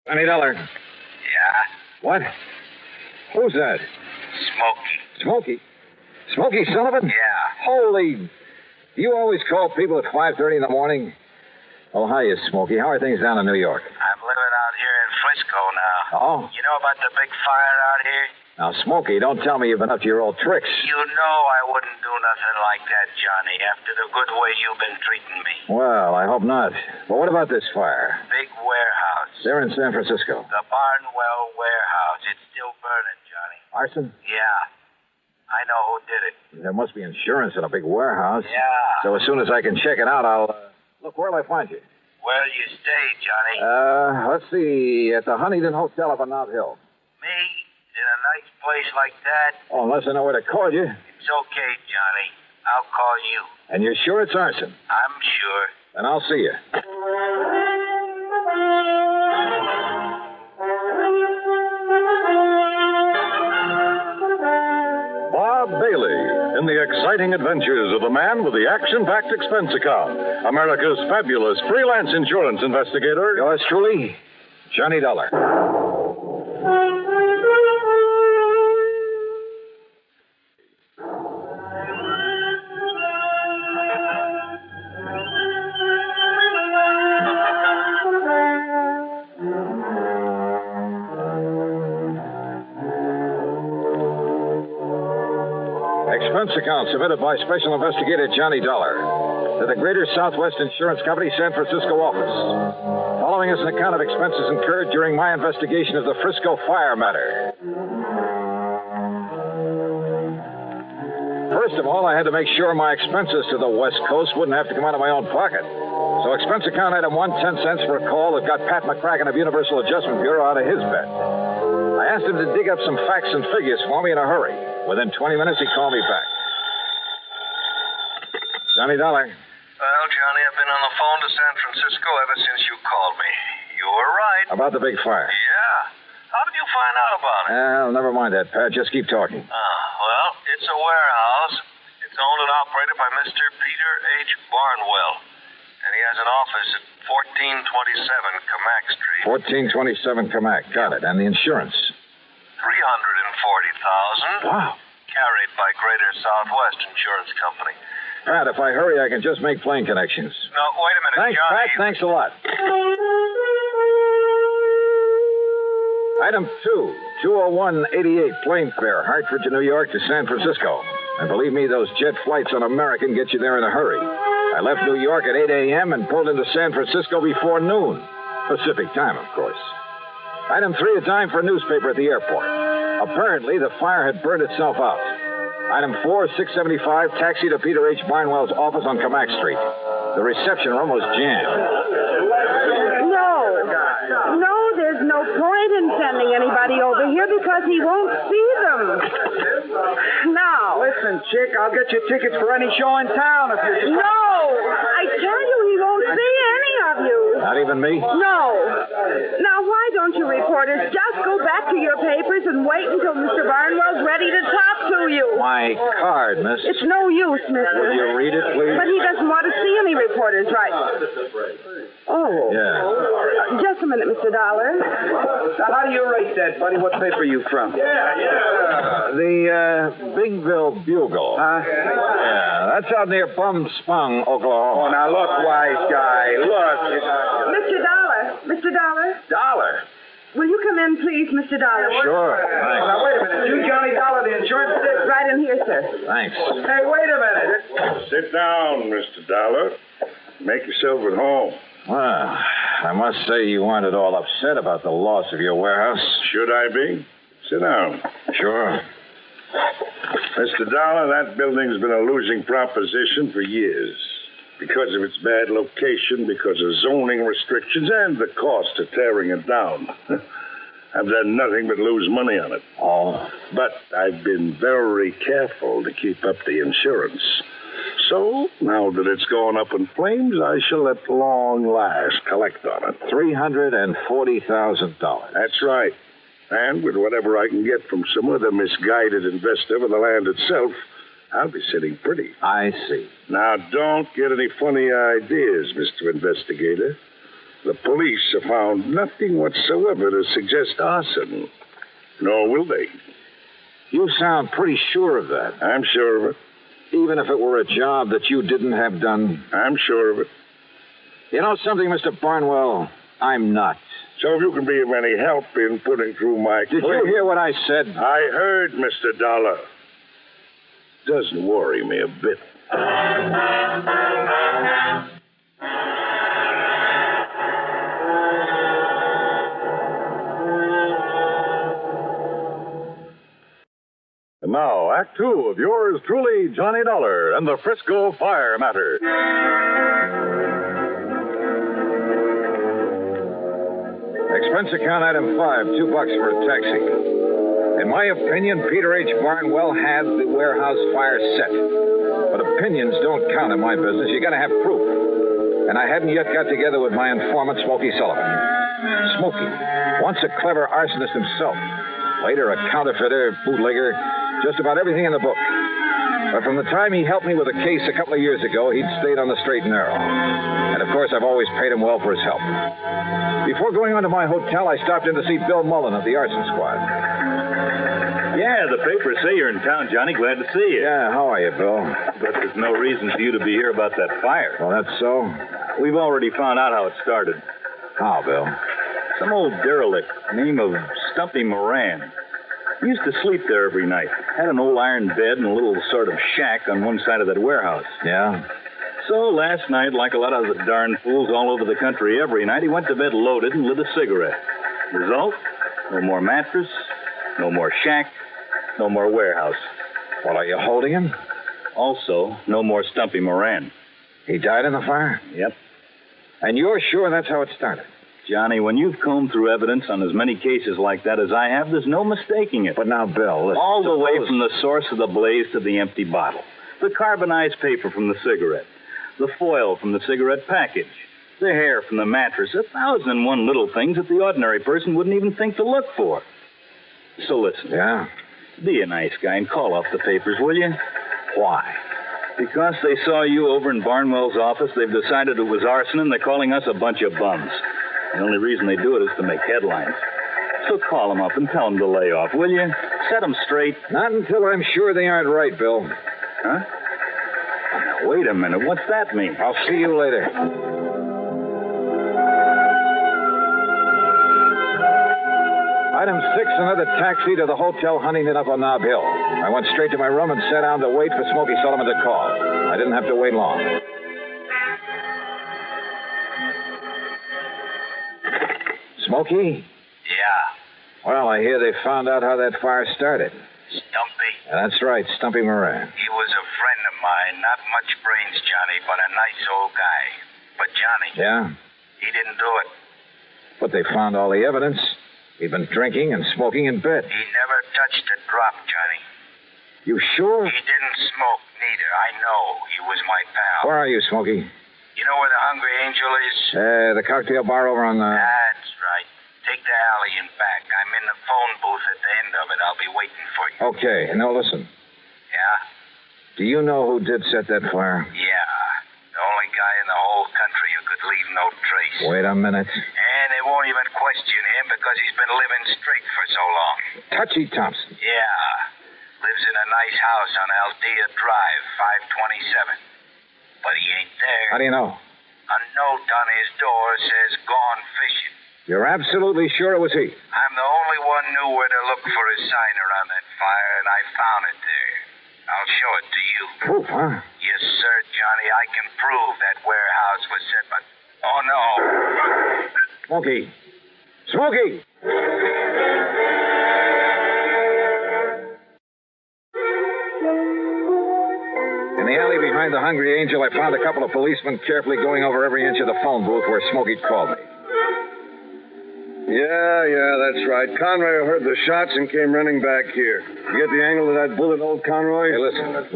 $20. Yeah? What? Who's that? Smokey. Smokey? Smokey Sullivan? Yeah. Holy... Do you always call people at 5:30 in the morning? Oh, hiya, Smokey. How are things down in New York? I'm living out here in Frisco now. Oh? You know about the big fire out here? Now, Smokey, don't tell me you've been up to your old tricks. You know I wouldn't do nothing like that, Johnny, after the good way you've been treating me. Well, I hope not. But what about this fire? Big warehouse. They're in San Francisco. The Barnwell warehouse. It's still burning, Johnny. Arson? Yeah. I know who did it. There must be insurance in a big warehouse. Yeah. So as soon as I can check it out, I'll... Look, where'll I find you? Where'll you stay, Johnny? Let's see. At the Huntington Hotel up on Mount Hill. Me? In a nice place like that? Oh, unless I know where to call you. It's okay, Johnny. I'll call you. And you're sure it's arson? I'm sure. Then I'll see you. Bob Bailey in the exciting adventures of the man with the action-packed expense account. America's fabulous freelance insurance investigator. Yours truly, Johnny Dollar. Expense account submitted by Special Investigator Johnny Dollar to the Greater Southwest Insurance Company, San Francisco office. Following is an account of expenses incurred during my investigation of the Frisco fire matter. First of all, I had to make sure my expenses to the West Coast wouldn't have to come out of my own pocket. So expense account item 1, 10 cents for a call that got Pat McCracken of Universal Adjustment Bureau out of his bed. I asked him to dig up some facts and figures for me in a hurry. Within 20 minutes, he called me back. Johnny Dollar. Well, Johnny, I've been on the phone to San Francisco ever since you called me. You were right. About the big fire. Yeah. How did you find out about it? Well, never mind that, Pat. Just keep talking. Well, it's a warehouse. It's owned and operated by Mr. Peter H. Barnwell. And he has an office at 1427 Camac Street. 1427 Camac. Got it. And the insurance? $340,000. Wow. Carried by Greater Southwest Insurance Company. Pat, if I hurry, I can just make plane connections. No, wait a minute, Thanks, Johnny. Pat. Thanks a lot. Item 2, 20188 plane fare, Hartford to New York to San Francisco. And believe me, those jet flights on American get you there in a hurry. I left New York at 8 a.m. and pulled into San Francisco before noon. Pacific time, of course. Item 3, a dime for a newspaper at the airport. Apparently, the fire had burned itself out. Item 4, $6.75, taxi to Peter H. Barnwell's office on Camac Street. The reception room was jammed. No, there's no point in sending anybody over here because he won't see them. Now. Listen, chick, I'll get you tickets for any show in town if you... No! I tell you, he won't see any of you. Not even me? No. Now, why don't you reporters just go back to your papers and wait until Mr. Barnwell's ready to talk to you? My card, miss. It's no use, mister. Will you read it, please? But he doesn't want to see any reporters, right? Oh. Yeah. Just a minute, Mr. Dollar. Now, how do you rate that, buddy? What paper are you from? The Bingville Bugle. Yeah, that's out near Bum Spung, Oklahoma. Oh, now, look, wise guy. Look. Mr. Dollar. Dollar? Will you come in, please, Mr. Dollar? Sure. Thanks. Now, wait a minute. You Johnny Dollar, the insurance... Right in here, sir. Thanks. Hey, wait a minute. Sit down, Mr. Dollar. Make yourself at home. Well, I must say you aren't at all upset about the loss of your warehouse. Should I be? Sit down. Sure. Mr. Dollar, that building's been a losing proposition for years. Because of its bad location, because of zoning restrictions, and the cost of tearing it down. I've done nothing but lose money on it. Oh. But I've been very careful to keep up the insurance. So, now that it's gone up in flames, I shall at long last collect on it. $340,000. That's right. And with whatever I can get from some other misguided investor for the land itself, I'll be sitting pretty. I see. Now, don't get any funny ideas, Mr. Investigator. The police have found nothing whatsoever to suggest arson. Nor will they. You sound pretty sure of that. I'm sure of it. Even if it were a job that you didn't have done. I'm sure of it. You know something, Mr. Barnwell? I'm not. So if you can be of any help in putting through my Did you hear what I said? I heard, Mr. Dollar. Doesn't worry me a bit. And now, Act Two of yours truly, Johnny Dollar and the Frisco Fire Matter. Expense account item 5, $2 for a taxi. In my opinion, Peter H. Barnwell had the warehouse fire set. But opinions don't count in my business. You gotta have proof. And I hadn't yet got together with my informant, Smokey Sullivan. Smokey, once a clever arsonist himself. Later a counterfeiter, bootlegger, just about everything in the book. But from the time he helped me with a case a couple of years ago, he'd stayed on the straight and narrow. And of course, I've always paid him well for his help. Before going on to my hotel, I stopped in to see Bill Mullen of the arson squad. Yeah, the papers say you're in town, Johnny. Glad to see you. Yeah, how are you, Bill? But there's no reason for you to be here about that fire. Well, that's so. We've already found out how it started. How, Bill? Some old derelict, name of Stumpy Moran. He used to sleep there every night. Had an old iron bed and a little sort of shack on one side of that warehouse. Yeah? So last night, like a lot of the darn fools all over the country every night, he went to bed loaded and lit a cigarette. Result? No more mattress, no more shack, no more warehouse. Well, are you holding him? Also, no more Stumpy Moran. He died in the fire? Yep. And you're sure that's how it started? Johnny, when you've combed through evidence on as many cases like that as I have, there's no mistaking it. But now, Bill, listen. All the way from the source of the blaze to the empty bottle. The carbonized paper from the cigarette. The foil from the cigarette package. The hair from the mattress. 1,001 little things that the ordinary person wouldn't even think to look for. So listen. Yeah? Be a nice guy and call off the papers, will you? Why? Because they saw you over in Barnwell's office, they've decided it was arson, and they're calling us a bunch of bums. The only reason they do it is to make headlines. So call them up and tell them to lay off, will you? Set them straight. Not until I'm sure they aren't right, Bill. Huh? Now, wait a minute. What's that mean? I'll see you later. Item 6, another taxi to the Hotel Huntington up on Nob Hill. I went straight to my room and sat down to wait for Smokey Sullivan to call. I didn't have to wait long. Smokey? Yeah, Well, I hear they found out how that fire started. Stumpy. That's right, Stumpy Moran. He was a friend of mine. Not much brains, Johnny, but a nice old guy. But Johnny, Yeah? he didn't do it. But they found all the evidence. He'd been drinking and smoking in bed. He never touched a drop, Johnny. You sure? He didn't smoke, neither. I know. He was my pal. Where are you, Smokey? You know where the Hungry Angel is? The cocktail bar over on the... That's right. Take the alley and back. I'm in the phone booth at the end of it. I'll be waiting for you. Okay, now listen. Yeah? Do you know who did set that fire? Yeah. The only guy in the whole country who could leave no trace. Wait a minute. And they won't even question him because he's been living straight for so long. Touchy Thompson. Yeah. Lives in a nice house on Aldea Drive, 527. But he ain't there. How do you know? A note on his door says gone fishing. You're absolutely sure it was he? I'm the only one knew where to look for a sign around that fire, and I found it there. I'll show it to you. Proof, huh? Yes, sir, Johnny. I can prove that warehouse was set by... Oh, no. Smokey. Smokey! In the alley behind the Hungry Angel, I found a couple of policemen carefully going over every inch of the phone booth where Smokey called me. Yeah, that's right. Conroy heard the shots and came running back here. You get the angle of that bullet, old Conroy? Hey,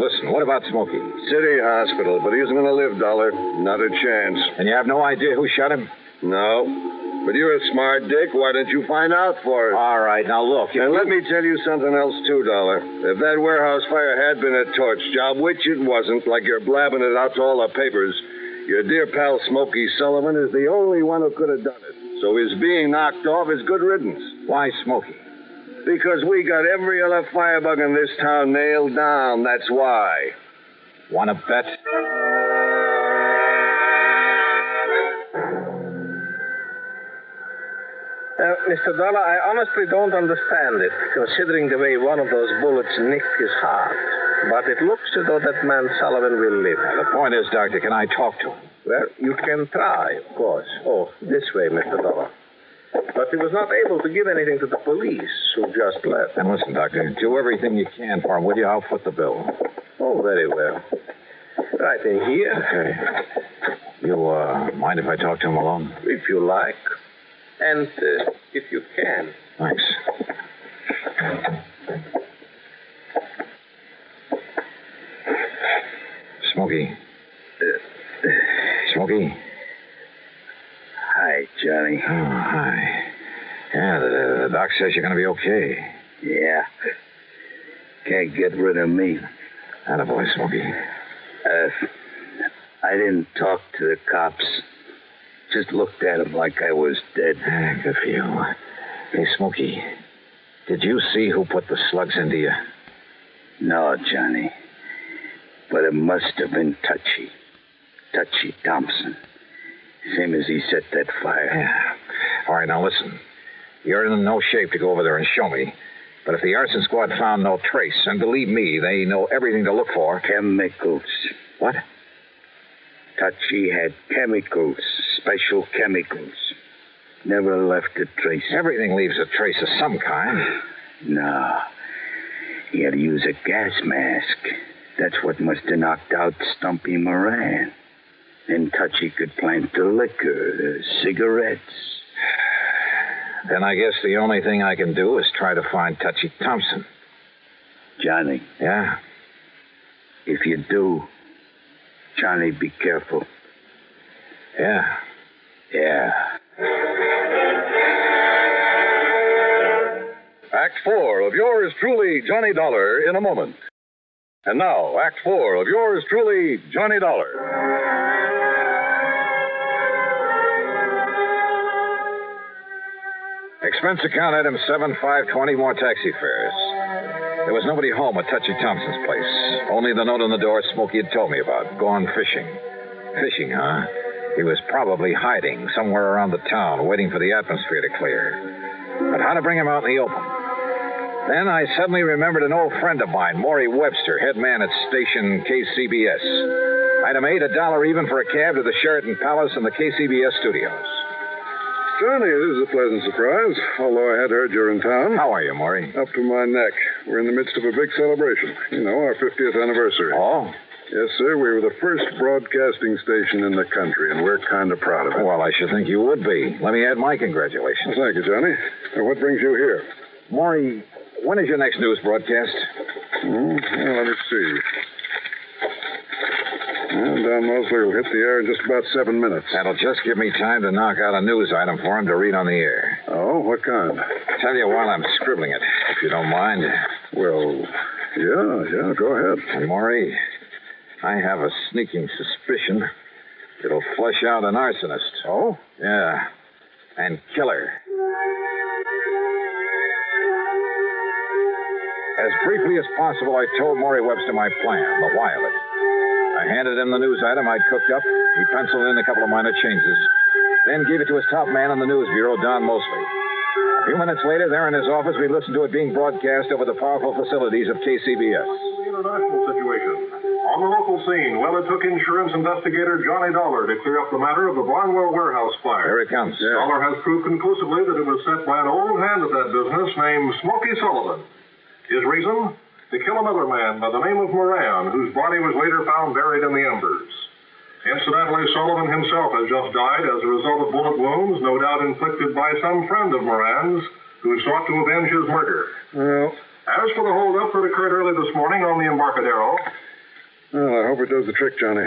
listen. What about Smokey? City hospital, but he isn't going to live, Dollar. Not a chance. And you have no idea who shot him? No. But you're a smart dick. Why didn't you find out for us? All right, now look. And let me tell you something else, too, Dollar. If that warehouse fire had been a torch job, which it wasn't, like you're blabbing it out to all the papers, Your dear pal Smokey Sullivan is the only one who could have done it. So his being knocked off is good riddance. Why Smokey? Because we got every other firebug in this town nailed down, that's why. Want to bet? Mr. Dollar, I honestly don't understand it, considering the way one of those bullets nicked his heart. But it looks as though that man Sullivan will live. The point is, Doctor, can I talk to him? Well, you can try, of course. Oh, this way, Mr. Dollar. But he was not able to give anything to the police, who just left. And listen, Doctor, do everything you can for him, will you? I'll foot the bill. Oh, very well. Right in here. Okay. You, mind if I talk to him alone? If you like. And if you can. Thanks. Smokey. Smokey? Hi, Johnny. Oh, hi. Yeah, the doc says you're going to be okay. Yeah. Can't get rid of me. Attaboy, Smokey. I didn't talk to the cops. Just looked at him like I was dead. Good for you. Hey, Smokey, did you see who put the slugs into you? No, Johnny. But it must have been Touchy. Touchy Thompson. Same as he set that fire. Yeah. All right, now listen. You're in no shape to go over there and show me. But if the arson squad found no trace, and believe me, they know everything to look for. Chemicals. What? Touchy had chemicals. Special chemicals. Never left a trace. Everything leaves a trace of some kind. No. He had to use a gas mask. That's what must have knocked out Stumpy Moran. Then Touchy could plant the liquor, the cigarettes. Then I guess the only thing I can do is try to find Touchy Thompson. Johnny. Yeah? If you do, Johnny, be careful. Yeah. Yeah. Act 4 of yours truly, Johnny Dollar, in a moment. And now, Act 4 of yours truly, Johnny Dollar. Expense account item 7520, more taxi fares. There was nobody home at Touchy Thompson's place. Only the note on the door Smokey had told me about. Gone fishing. Fishing, huh? He was probably hiding somewhere around the town, waiting for the atmosphere to clear. But how to bring him out in the open? Then I suddenly remembered an old friend of mine, Maury Webster, head man at station KCBS. Item 8, $1 even for a cab to the Sheraton Palace and the KCBS studios. Johnny, this is a pleasant surprise, although I had heard you're in town. How are you, Maury? Up to my neck. We're in the midst of a big celebration. You know, our 50th anniversary. Oh? Yes, sir. We were the first broadcasting station in the country, and we're kind of proud of it. Well, I should think you would be. Let me add my congratulations. Well, thank you, Johnny. Now, what brings you here? Maury, when is your next news broadcast? Well, let me see. Well, Don Mosley will hit the air in just about 7 minutes. That'll just give me time to knock out a news item for him to read on the air. Oh, what kind? Tell you while I'm scribbling it, if you don't mind. Well, yeah, go ahead. And Maury, I have a sneaking suspicion it'll flush out an arsonist. Oh? Yeah. And killer. As briefly as possible, I told Maury Webster my plan, the why of it. I handed him the news item I'd cooked up. He penciled in a couple of minor changes, then gave it to his top man on the news bureau, Don Mosley. A few minutes later, there in his office, we listened to it being broadcast over the powerful facilities of KCBS. International situation. On the local scene, well, it took insurance investigator Johnny Dollar to clear up the matter of the Barnwell warehouse fire. Here it comes. Yeah. Dollar has proved conclusively that it was set by an old hand at that business named Smokey Sullivan. His reason? To kill another man by the name of Moran, whose body was later found buried in the embers. Incidentally, Sullivan himself has just died as a result of bullet wounds, no doubt inflicted by some friend of Moran's, who sought to avenge his murder. Well, as for the holdup that occurred early this morning on the Embarcadero... Well, I hope it does the trick, Johnny.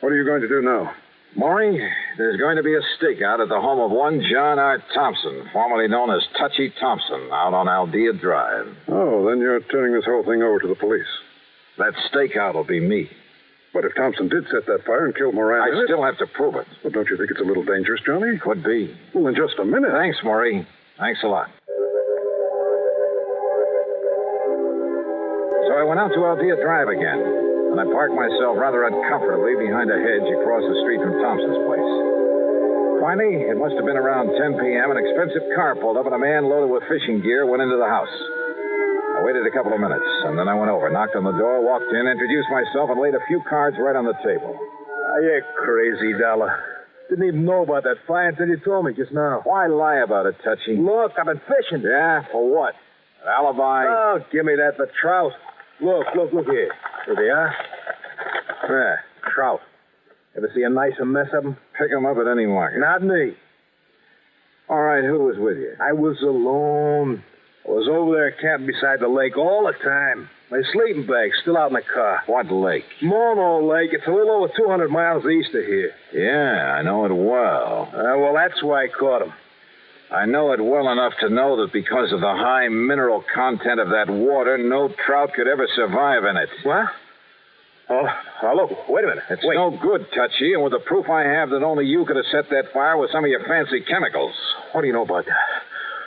What are you going to do now? Maury, there's going to be a stakeout at the home of one John R. Thompson, formerly known as Touchy Thompson, out on Aldea Drive. Oh, then you're turning this whole thing over to the police. That stakeout will be me. But if Thompson did set that fire and kill Moran... I still have to prove it. Well, don't you think it's a little dangerous, Johnny? Could be. Well, in just a minute. Thanks, Maury. Thanks a lot. So I went out to Aldea Drive again, and I parked myself rather uncomfortably behind a hedge across the street from Thompson's place. Finally, it must have been around 10 p.m., an expensive car pulled up, and a man loaded with fishing gear went into the house. I waited a couple of minutes, and then I went over, knocked on the door, walked in, introduced myself, and laid a few cards right on the table. You're crazy, Dollar. Didn't even know about that fire until you told me just now. Why lie about it, Touchy? Look, I've been fishing. Yeah, for what? An alibi? Oh, give me that for trout. Look here. Here they are. Yeah, trout. Ever see a nicer mess of them? Pick 'em up at any market. Not me. All right, who was with you? I was alone. I was over there camping beside the lake all the time. My sleeping bag's still out in the car. What lake? Mono Lake. It's a little over 200 miles east of here. Yeah, I know it well. Well, that's why I caught him. I know it well enough to know that because of the high mineral content of that water, no trout could ever survive in it. What? Oh, look, wait a minute. It's no good, Touchy, and with the proof I have that only you could have set that fire with some of your fancy chemicals. What do you know about that?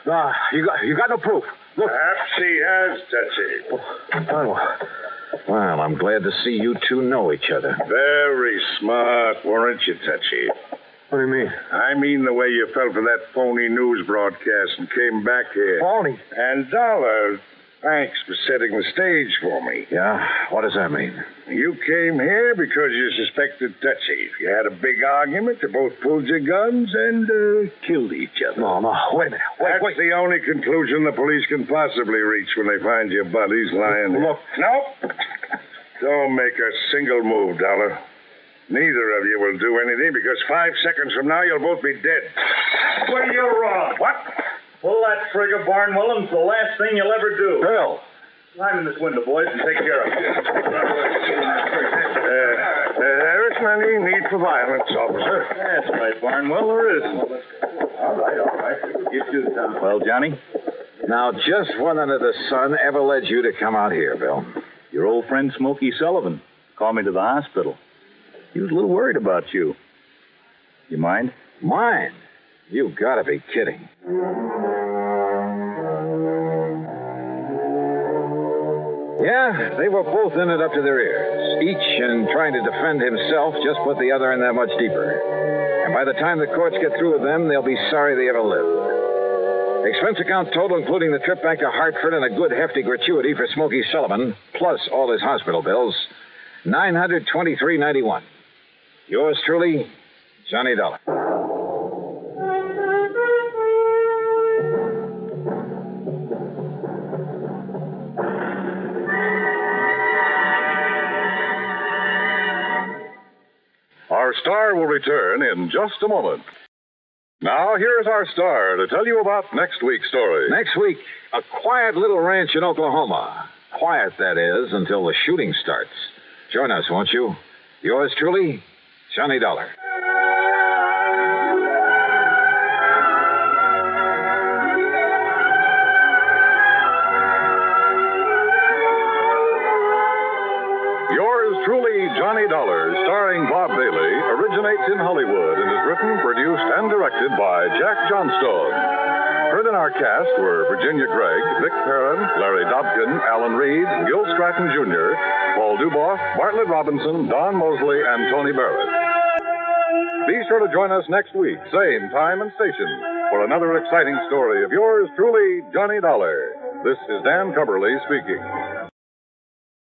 Nah, you got no proof. Look. Perhaps he has, Touchy. Well, I'm glad to see you two know each other. Very smart, weren't you, Touchy? What do you mean? I mean the way you fell for that phony news broadcast and came back here. Phony? And Dollar, thanks for setting the stage for me. Yeah? What does that mean? You came here because you suspected Touchy. You had a big argument. You both pulled your guns and killed each other. No, wait a minute. That's the only conclusion the police can possibly reach when they find your bodies lying there. Look. Nope. Don't make a single move, Dollar. Neither of you will do anything because 5 seconds from now you'll both be dead. Well, you're wrong. What? Pull that trigger, Barnwell, and it's the last thing you'll ever do. Bill. Climb in this window, boys, and take care of it. There isn't any need for violence, officer. That's right, Barnwell, there isn't. All right. Get to the town. Well, Johnny? Now, just what under the sun ever led you to come out here, Bill? Your old friend Smokey Sullivan called me to the hospital. He was a little worried about you. You mind? Mind? You've got to be kidding. Yeah, they were both in it up to their ears. Each, in trying to defend himself, just put the other in that much deeper. And by the time the courts get through with them, they'll be sorry they ever lived. Expense account total, including the trip back to Hartford and a good hefty gratuity for Smokey Sullivan, plus all his hospital bills, $923.91. Yours truly, Johnny Dollar. Our star will return in just a moment. Now, here's our star to tell you about next week's story. Next week, a quiet little ranch in Oklahoma. Quiet, that is, until the shooting starts. Join us, won't you? Yours truly, Johnny Dollar. Yours truly, Johnny Dollar, starring Bob Bailey, originates in Hollywood and is written, produced, and directed by Jack Johnstone. Heard in our cast were Virginia Gregg, Vic Perrin, Larry Dobkin, Alan Reed, Gil Stratton Jr., Paul Duboff, Bartlett Robinson, Don Mosley, and Tony Barrett. Be sure to join us next week, same time and station, for another exciting story of yours truly, Johnny Dollar. This is Dan Cubberly speaking.